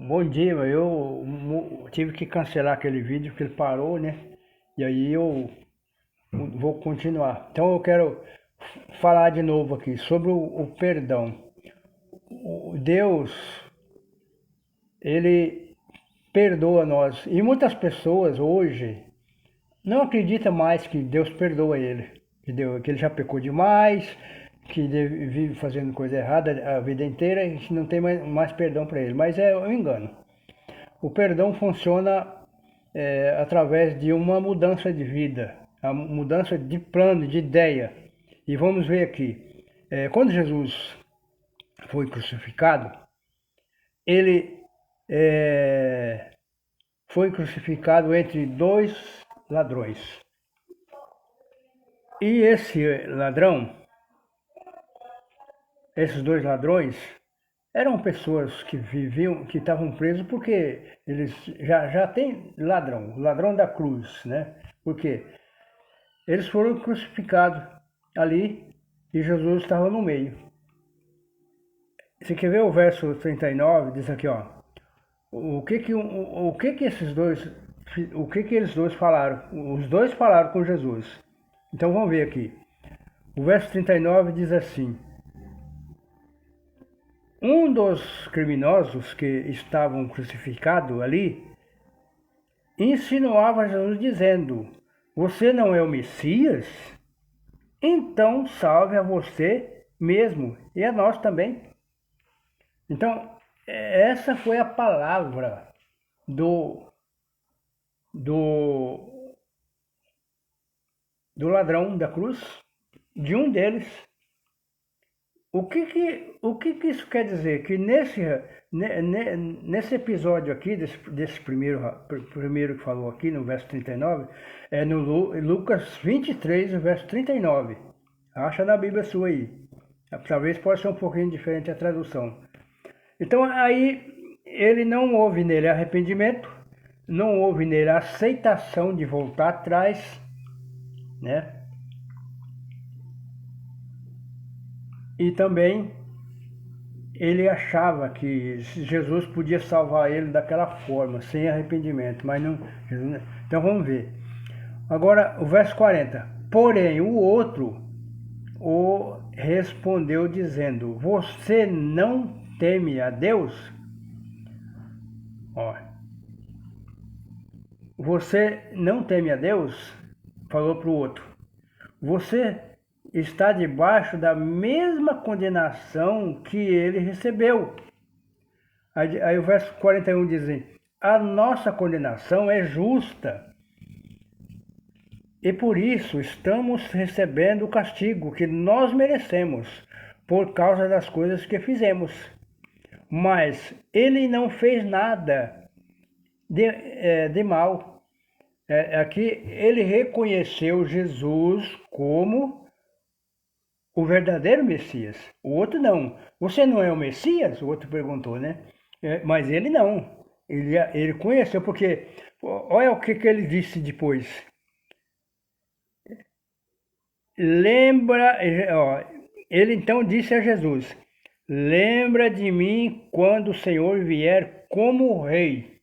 Bom dia, tive que cancelar aquele vídeo porque ele parou, né? E aí eu vou continuar. Então eu quero falar de novo aqui sobre o perdão. Deus, ele perdoa nós. E muitas pessoas hoje não acreditam mais que Deus perdoa ele. Que ele já pecou demais, que vive fazendo coisa errada a vida inteira e que não tem mais perdão para ele. Mas é um engano. O perdão funciona através de uma mudança de vida, a mudança de plano, de ideia. E vamos ver aqui. Quando Jesus foi crucificado, ele foi crucificado entre dois ladrões. E esses dois ladrões, eram pessoas que viviam, que estavam presos porque eles já tem ladrão, o ladrão da cruz, né? Porque eles foram crucificados ali e Jesus estava no meio. Você quer ver o verso 39? Diz aqui, ó. O que que eles dois falaram? Os dois falaram com Jesus. Então vamos ver aqui. O verso 39 diz assim: um dos criminosos que estavam crucificados ali insinuava a Jesus dizendo: você não é o Messias? Então salve a você mesmo e a nós também. Então, essa foi a palavra do, do, do ladrão da cruz, de um deles. O que isso quer dizer? Que nesse episódio aqui, desse primeiro que falou aqui no verso 39, é no Lucas 23, verso 39. Acha na Bíblia sua aí. Talvez possa ser um pouquinho diferente a tradução. Então aí ele não houve nele arrependimento, não houve nele aceitação de voltar atrás, né? E também ele achava que Jesus podia salvar ele daquela forma, sem arrependimento, mas não. Então vamos ver. Agora o verso 40. Porém, o outro o respondeu dizendo: você não teme a Deus? Ó, você não teme a Deus? Falou para o outro. Você está debaixo da mesma condenação que ele recebeu. Aí o verso 41 diz: a nossa condenação é justa e por isso estamos recebendo o castigo que nós merecemos por causa das coisas que fizemos. Mas ele não fez nada de mal. Aqui ele reconheceu Jesus como o verdadeiro Messias. O outro não. Você não é o Messias? O outro perguntou, né? Mas ele não. Ele conheceu, porque olha o que ele disse depois. Lembra, ó, ele então disse a Jesus: lembra de mim quando o Senhor vier como rei.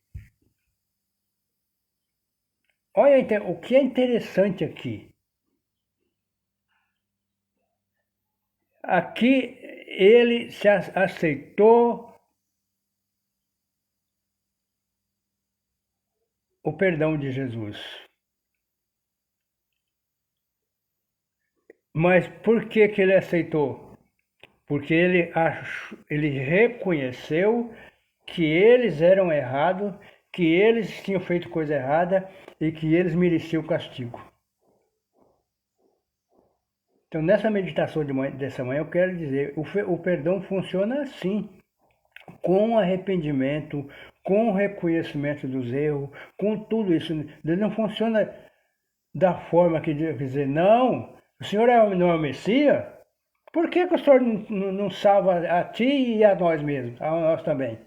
Olha o que é interessante aqui. Aqui ele se aceitou o perdão de Jesus. Mas por que ele aceitou? Porque ele reconheceu que eles eram errados, que eles tinham feito coisa errada e que eles mereciam o castigo. Então, nessa meditação dessa manhã, eu quero dizer, o perdão funciona assim, com arrependimento, com reconhecimento dos erros, com tudo isso. Ele não funciona da forma que dizer, não, o Senhor não é o Messias? Por que o Senhor não salva a ti e a nós mesmos, a nós também?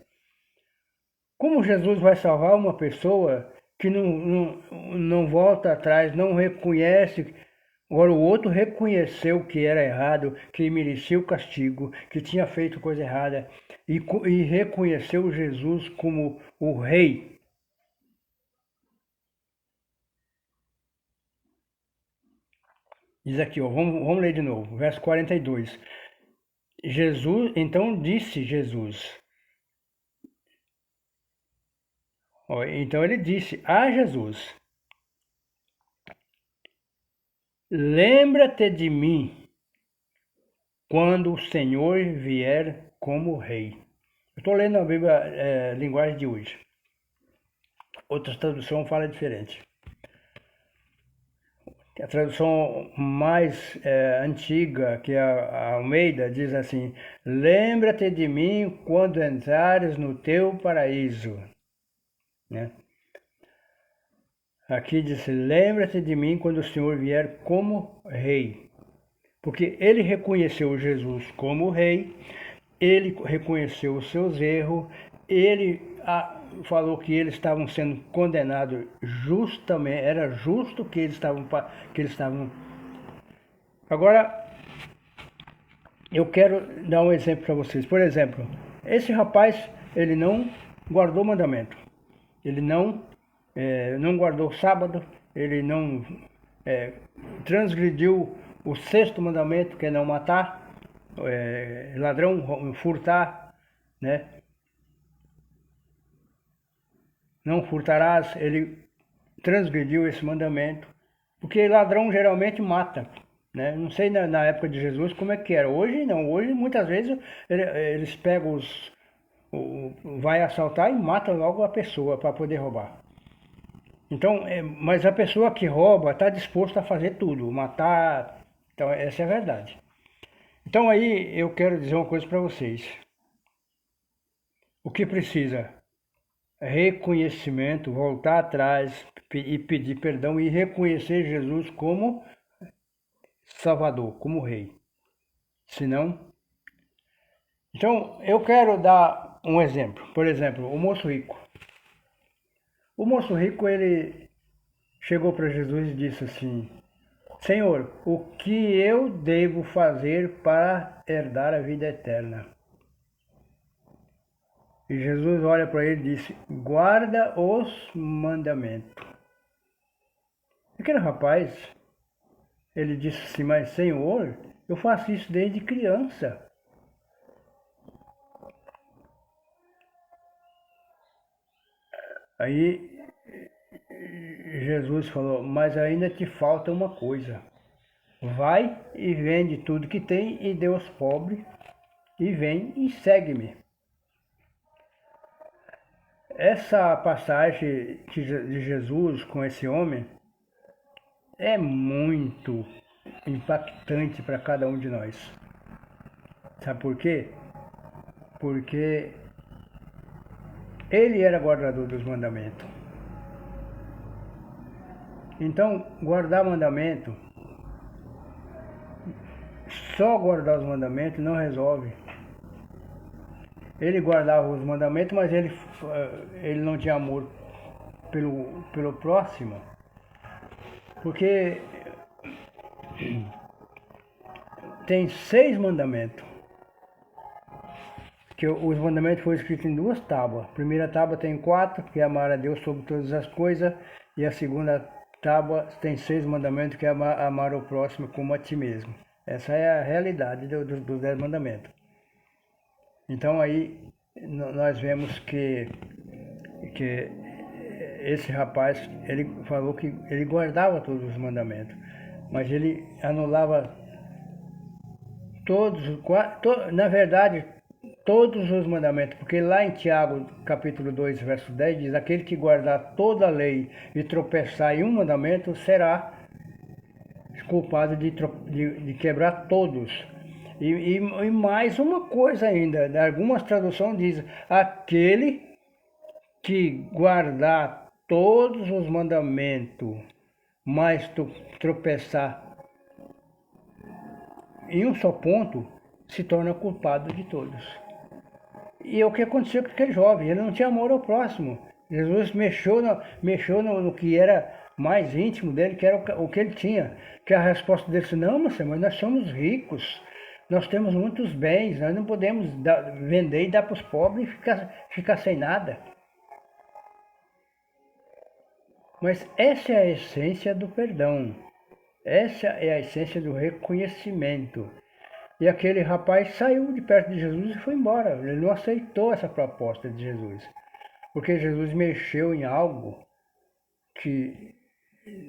Como Jesus vai salvar uma pessoa que não volta atrás, não reconhece Agora o outro reconheceu que era errado, que merecia o castigo, que tinha feito coisa errada e reconheceu Jesus como o rei. Diz aqui, ó, vamos ler de novo, verso 42. Então disse Jesus. Ó, então ele disse a Jesus: Lembra-te de mim quando o Senhor vier como rei. Eu estou lendo a Bíblia, linguagem de hoje. Outra tradução fala diferente. A tradução mais antiga, que é a Almeida, diz assim: Lembra-te de mim quando entrares no teu paraíso. Né? Aqui diz: Lembra-te de mim quando o Senhor vier como rei. Porque ele reconheceu Jesus como rei, ele reconheceu os seus erros, ele falou que eles estavam sendo condenados justamente, era justo que eles estavam. Agora, eu quero dar um exemplo para vocês. Por exemplo, esse rapaz, ele não guardou o mandamento, ele não guardou o sábado, ele não transgrediu o sexto mandamento, que é não matar, ladrão, furtar, né? Não furtarás, ele transgrediu esse mandamento, porque ladrão geralmente mata, né? Não sei na época de Jesus como é que era, hoje não, hoje muitas vezes eles pegam vai assaltar e mata logo a pessoa para poder roubar. Então, mas a pessoa que rouba está disposta a fazer tudo, matar, então essa é a verdade. Então aí eu quero dizer uma coisa para vocês. O que precisa? Reconhecimento, voltar atrás e pedir perdão e reconhecer Jesus como Salvador, como Rei. Senão... Então eu quero dar um exemplo. Por exemplo, o moço rico. O moço rico, ele chegou para Jesus e disse assim: Senhor, o que eu devo fazer para herdar a vida eterna? E Jesus olha para ele e disse: guarda os mandamentos. Aquele rapaz, ele disse assim: mas Senhor, eu faço isso desde criança. Aí Jesus falou: mas ainda te falta uma coisa. Vai e vende tudo que tem e dê aos pobres, e vem e segue-me. Essa passagem de Jesus com esse homem é muito impactante para cada um de nós. Sabe por quê? Porque ele era guardador dos mandamentos. Então, guardar mandamento, só guardar os mandamentos não resolve. Ele guardava os mandamentos, mas ele não tinha amor pelo próximo. Porque tem 6 mandamentos. Que os mandamentos foram escritos em 2 tábuas. A primeira tábua tem 4, que é amar a Deus sobre todas as coisas. E a segunda tábua tem 6 mandamentos, que é amar o próximo como a ti mesmo. Essa é a realidade dos 10 mandamentos. Então aí nós vemos que esse rapaz, ele falou que ele guardava todos os mandamentos, mas ele anulava na verdade, todos os mandamentos, porque lá em Tiago, capítulo 2, verso 10, diz: aquele que guardar toda a lei e tropeçar em um mandamento será culpado de quebrar todos. E mais uma coisa ainda, algumas traduções dizem: aquele que guardar todos os mandamentos, mas tropeçar em um só ponto, se torna culpado de todos. E o que aconteceu com aquele jovem? Ele não tinha amor ao próximo. Jesus mexeu no que era mais íntimo dele, que era o que ele tinha. Que a resposta dele disse, não, meu senhor, mas nós somos ricos, nós temos muitos bens, nós não podemos vender e dar para os pobres e ficar sem nada. Mas essa é a essência do perdão. Essa é a essência do reconhecimento. E aquele rapaz saiu de perto de Jesus e foi embora. Ele não aceitou essa proposta de Jesus. Porque Jesus mexeu em algo que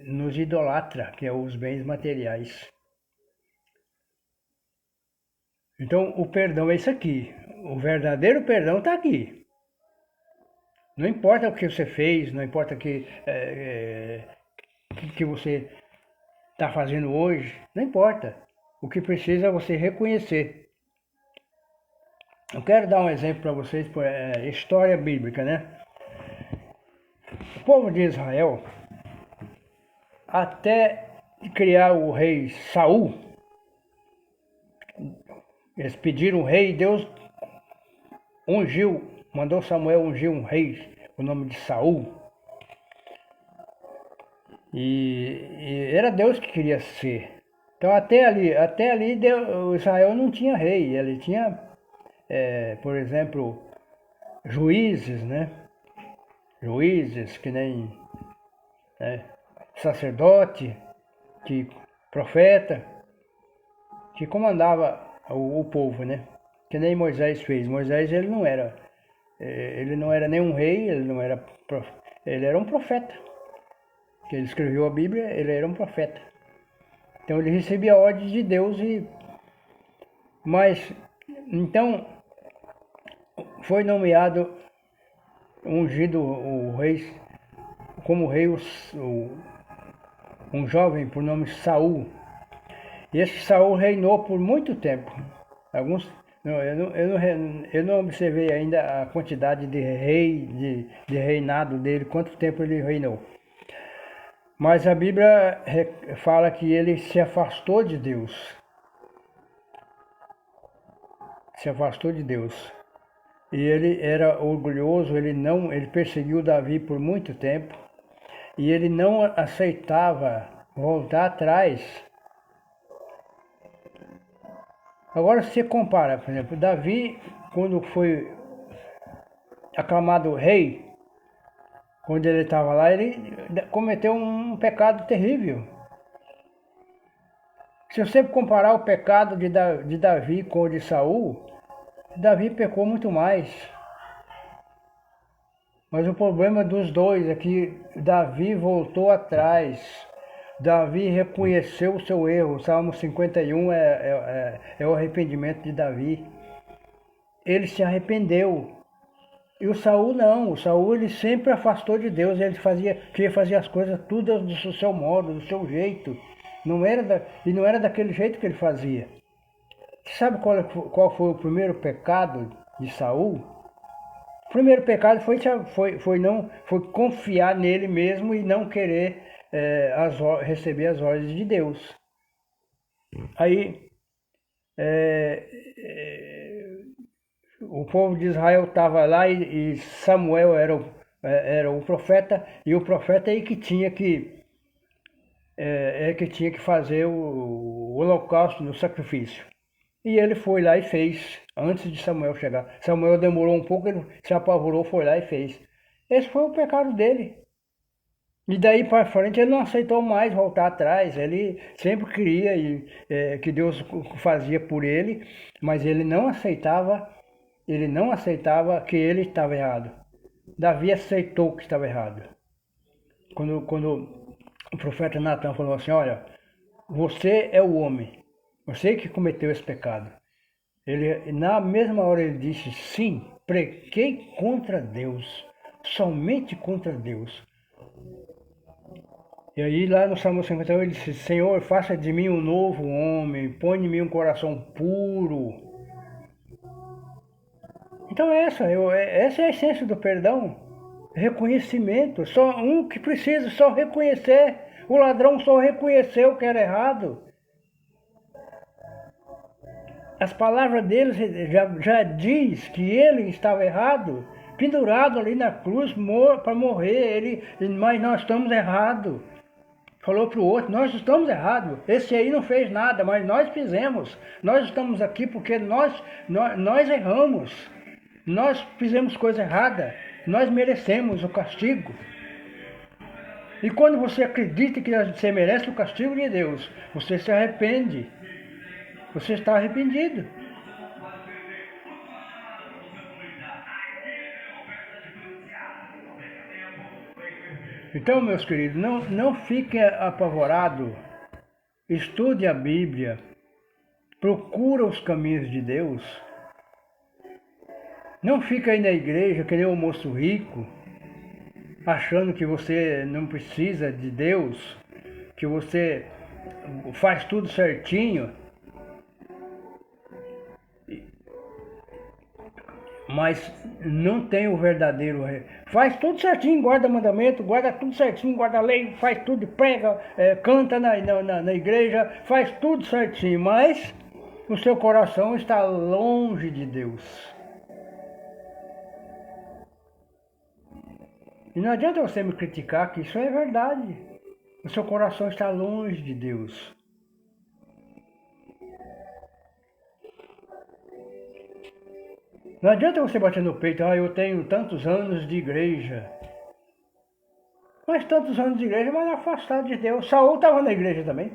nos idolatra, que é os bens materiais. Então o perdão é isso aqui. O verdadeiro perdão está aqui. Não importa o que você fez, não importa o que você está fazendo hoje, não importa. O que precisa é você reconhecer. Eu quero dar um exemplo para vocês, história bíblica, né? O povo de Israel, até criar o rei Saul, eles pediram um rei e Deus mandou Samuel ungir um rei, o nome de Saul. E era Deus que queria ser. Então até ali Israel não tinha rei, ele tinha, por exemplo, juízes, né? Juízes, que nem sacerdote, profeta, que comandava o povo, né? Que nem Moisés fez. Moisés ele não era nenhum rei, ele era um profeta. Que ele escreveu a Bíblia, ele era um profeta. Então ele recebia ordens de Deus mas então foi nomeado, ungido o rei, como rei um jovem por nome Saul. E esse Saul reinou por muito tempo. Eu não observei ainda a quantidade de reinado dele, quanto tempo ele reinou. Mas a Bíblia fala que ele se afastou de Deus. Se afastou de Deus. E ele era orgulhoso, ele perseguiu Davi por muito tempo. E ele não aceitava voltar atrás. Agora se você compara, por exemplo, Davi, quando foi aclamado rei, quando ele estava lá, ele cometeu um pecado terrível. Se você comparar o pecado de Davi com o de Saul, Davi pecou muito mais. Mas o problema dos dois é que Davi voltou atrás. Davi reconheceu o seu erro. O Salmo 51 é o arrependimento de Davi. Ele se arrependeu. E o Saul não, o Saul ele sempre afastou de Deus, ele queria fazer as coisas tudo do seu modo, do seu jeito. Não era daquele jeito que ele fazia. Sabe qual foi o primeiro pecado de Saul? O primeiro pecado foi confiar nele mesmo e não querer receber as ordens de Deus. Aí o povo de Israel estava lá e Samuel era o profeta, e o profeta aí que tinha que fazer o holocausto no sacrifício. E ele foi lá e fez, antes de Samuel chegar. Samuel demorou um pouco, ele se apavorou, foi lá e fez. Esse foi o pecado dele. E daí para frente ele não aceitou mais voltar atrás, ele sempre queria que Deus fazia por ele, mas ele não aceitava que ele estava errado. Davi aceitou que estava errado. Quando o profeta Natan falou assim, olha, você é o homem, você que cometeu esse pecado. Na mesma hora ele disse, sim, pequei contra Deus, somente contra Deus. E aí lá no Salmo 51 ele disse, Senhor, faça de mim um novo homem, põe em mim um coração puro. Então essa é a essência do perdão, reconhecimento. Só um que precisa só reconhecer, o ladrão só reconheceu que era errado. As palavras deles já diz que ele estava errado, pendurado ali na cruz para morrer, mas nós estamos errados. falou para o outro, nós estamos errados, esse aí não fez nada, mas nós fizemos. Nós estamos aqui porque nós erramos, nós fizemos coisa errada, nós merecemos o castigo. E quando você acredita que você merece o castigo de Deus, você se arrepende, você está arrependido. Então, meus queridos, não fiquem apavorados, estude a Bíblia, procura os caminhos de Deus. Não fica aí na igreja que nem um moço rico, achando que você não precisa de Deus, que você faz tudo certinho, mas não tem o verdadeiro. Faz tudo certinho, guarda mandamento, guarda tudo certinho, guarda a lei, faz tudo, prega, canta na igreja, faz tudo certinho, mas o seu coração está longe de Deus. E não adianta você me criticar, que isso é verdade. O seu coração está longe de Deus. Não adianta você bater no peito, eu tenho tantos anos de igreja. Mas tantos anos de igreja, mas afastado de Deus. Saul estava na igreja também.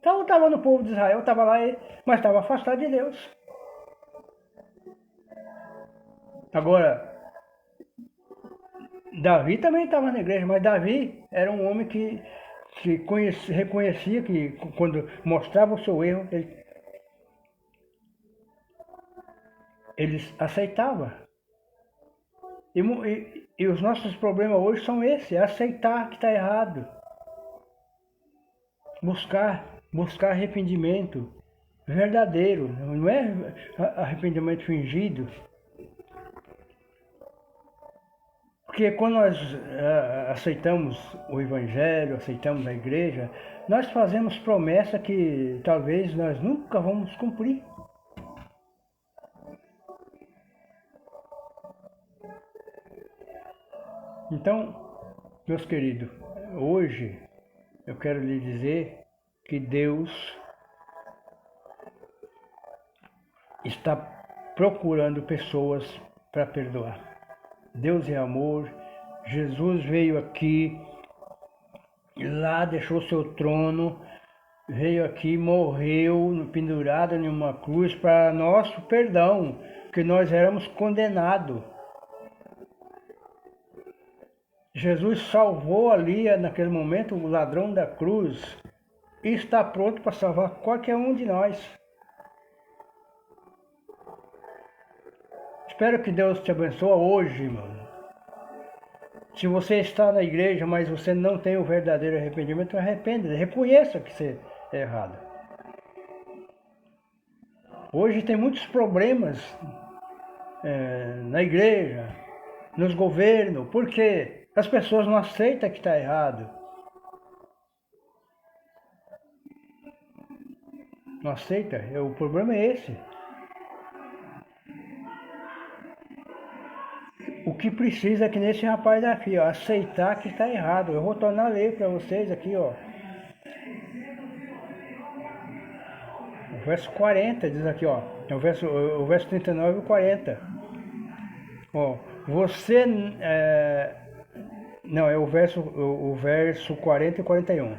Saul estava no povo de Israel, estava lá, mas estava afastado de Deus. Agora, Davi também estava na igreja, mas Davi era um homem que reconhecia que quando mostrava o seu erro, ele aceitava. E os nossos problemas hoje são esses, é aceitar que está errado. Buscar arrependimento verdadeiro, não é arrependimento fingido. Porque quando nós aceitamos o Evangelho, aceitamos a igreja, nós fazemos promessa que talvez nós nunca vamos cumprir. Então, meus queridos, hoje eu quero lhe dizer que Deus está procurando pessoas para perdoar. Deus é amor, Jesus veio aqui, lá deixou seu trono, veio aqui, morreu pendurado em uma cruz para nosso perdão, que nós éramos condenados. Jesus salvou ali, naquele momento, o ladrão da cruz e está pronto para salvar qualquer um de nós. Espero que Deus te abençoe hoje, irmão. Se você está na igreja, mas você não tem o verdadeiro arrependimento, arrependa, reconheça que você é errado. Hoje tem muitos problemas na igreja, nos governos, por quê? As pessoas não aceitam que está errado. Não aceita? O problema é esse. O que precisa é que nesse rapaz aqui, aceitar que está errado. Eu vou tornar a ler para vocês aqui, O verso 40 diz aqui, o verso 39 e 40. Você... Não, é o verso 40 e 41.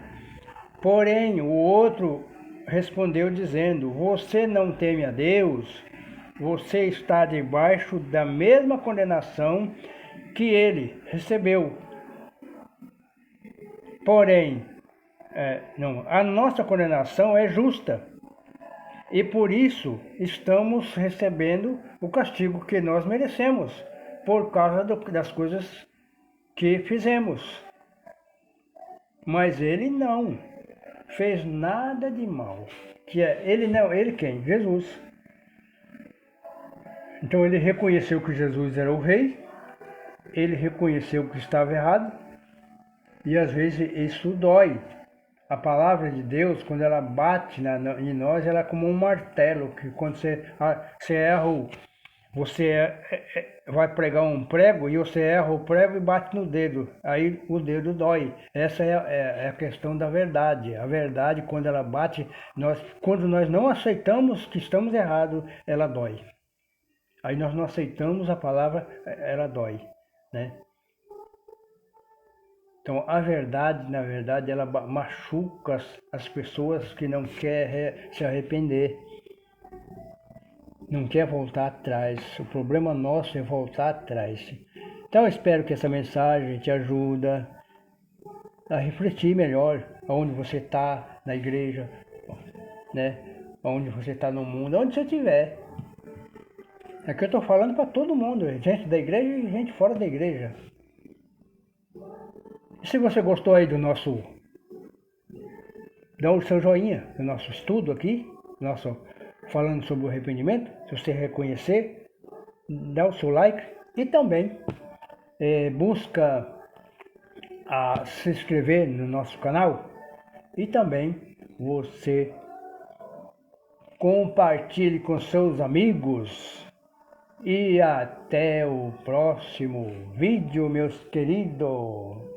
Porém, o outro respondeu dizendo, você não teme a Deus, você está debaixo da mesma condenação que ele recebeu. Porém, a nossa condenação é justa, e por isso estamos recebendo o castigo que nós merecemos, por causa das coisas que fizemos. Mas ele não fez nada de mal. Ele quem? Jesus. Então ele reconheceu que Jesus era o rei, ele reconheceu que estava errado, e às vezes isso dói. A palavra de Deus, quando ela bate em nós, ela é como um martelo, que quando você erra Você vai pregar um prego e você erra o prego e bate no dedo. Aí o dedo dói. Essa é a questão da verdade. A verdade, quando ela bate, quando nós não aceitamos que estamos errados, ela dói. Aí nós não aceitamos a palavra, ela dói, né? Então a verdade, na verdade, ela machuca as pessoas que não querem se arrepender. Não quer voltar atrás. O problema nosso é voltar atrás. Então eu espero que essa mensagem te ajude a refletir melhor aonde você está na igreja, né? Aonde você está no mundo, onde você estiver. Aqui eu estou falando para todo mundo, gente da igreja e gente fora da igreja. E se você gostou aí do nosso, dá o seu joinha do nosso estudo aqui, falando sobre o arrependimento. Se você reconhecer, dá o seu like e também busca se inscrever no nosso canal e também você compartilhe com seus amigos. E até o próximo vídeo, meus queridos.